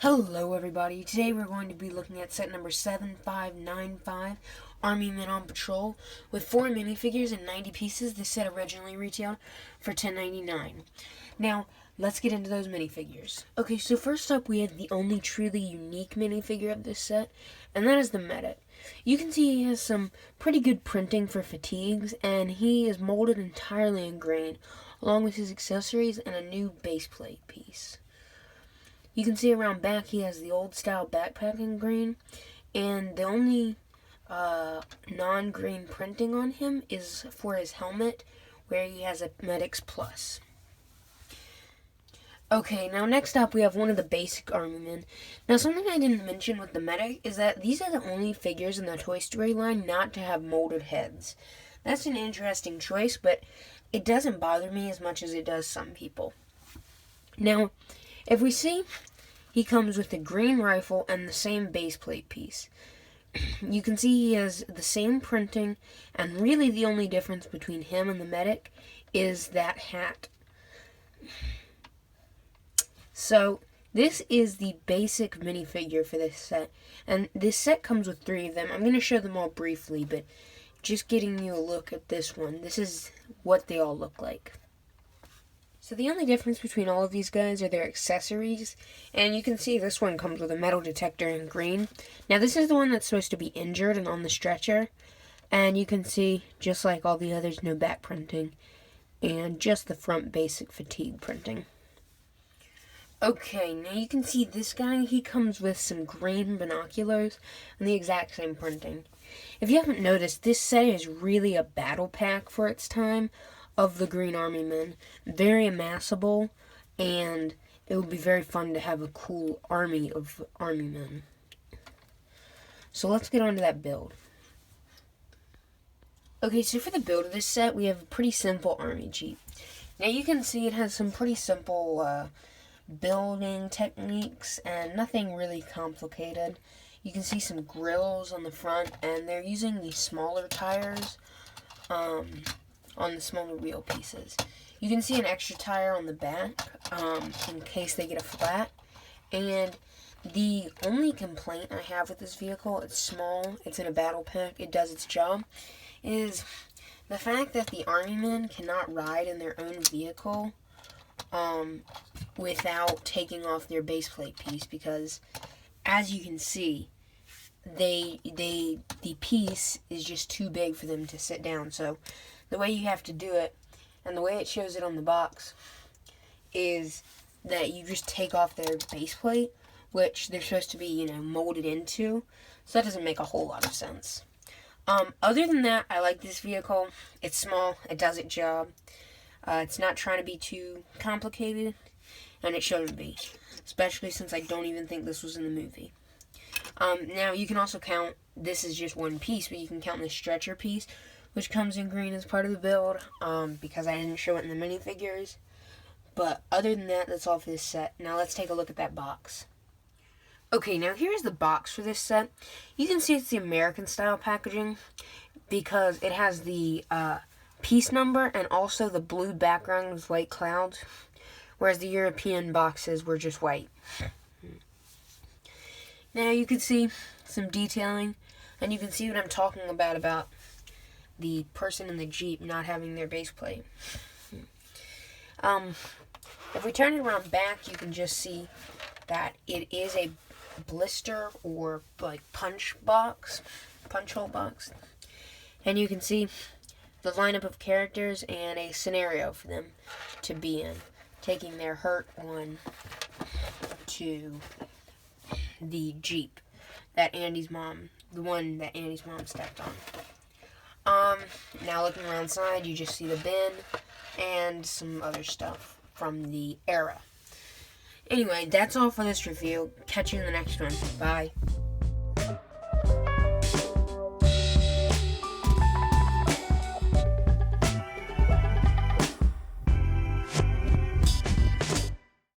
Hello everybody, today we're going to be looking at set number 7595, Army Men on Patrol, with 4 minifigures and 90 pieces. This set originally retailed for $10.99. Now, let's get into those minifigures. Okay, so first up we have the only truly unique minifigure of this set, and that is the Medic. You can see he has some pretty good printing for fatigues, and he is molded entirely in grain, along with his accessories and a new base plate piece. You can see around back he has the old style backpack in green, and the only non-green printing on him is for his helmet, where he has a Medic's Plus. Okay, now next up we have one of the basic Army Men. Now something I didn't mention with the Medic is that these are the only figures in the Toy Story line not to have molded heads. That's an interesting choice, but it doesn't bother me as much as it does some people. Now, if we see, he comes with a green rifle and the same base plate piece. You can see he has the same printing, and really the only difference between him and the Medic is that hat. So, this is the basic minifigure for this set, and this set comes with 3 of them. I'm going to show them all briefly, but just getting you a look at this one, this is what they all look like. So the only difference between all of these guys are their accessories, and you can see this one comes with a metal detector in green. Now this is the one that's supposed to be injured and on the stretcher, and you can see, just like all the others, no back printing, and just the front basic fatigue printing. Okay, now you can see this guy, he comes with some green binoculars and the exact same printing. If you haven't noticed, this set is really a battle pack for its time of the Green Army Men. Very amassable, and it would be very fun to have a cool army of Army Men. So let's get on to that build. Okay, so for the build of this set, we have a pretty simple Army Jeep. Now you can see it has some pretty simple building techniques and nothing really complicated. You can see some grills on the front, and they're using these smaller tires on the smaller wheel pieces. You can see an extra tire on the back in case they get a flat. And the only complaint I have with this vehicle, it's small, it's in a battle pack, it does its job, is the fact that the Army Men cannot ride in their own vehicle without taking off their base plate piece, because as you can see, the piece is just too big for them to sit down. So the way you have to do it, and the way it shows it on the box, is that you just take off their base plate, which they're supposed to be, molded into. So that doesn't make a whole lot of sense. Other than that, I like this vehicle. It's small, it does its job. It's not trying to be too complicated, and it shouldn't be, especially since I don't even think this was in the movie. Now, you can also count, this is just one piece, but you can count the stretcher piece, which comes in green as part of the build, because I didn't show it in the minifigures. But other than that, that's all for this set. Now let's take a look at that box. Okay, now here's the box for this set. You can see it's the American style packaging, because it has the piece number and also the blue background with white clouds, whereas the European boxes were just white. Now you can see some detailing, and you can see what I'm talking about the person in the Jeep not having their base plate. If we turn it around back, you can just see that it is a blister or like punch hole box. And you can see the lineup of characters and a scenario for them to be in, taking their hurt one to the Jeep that Andy's mom, the one that Andy's mom stepped on. Now looking around side, you just see the bin and some other stuff from the era. Anyway, that's all for this review. Catch you in the next one. Bye.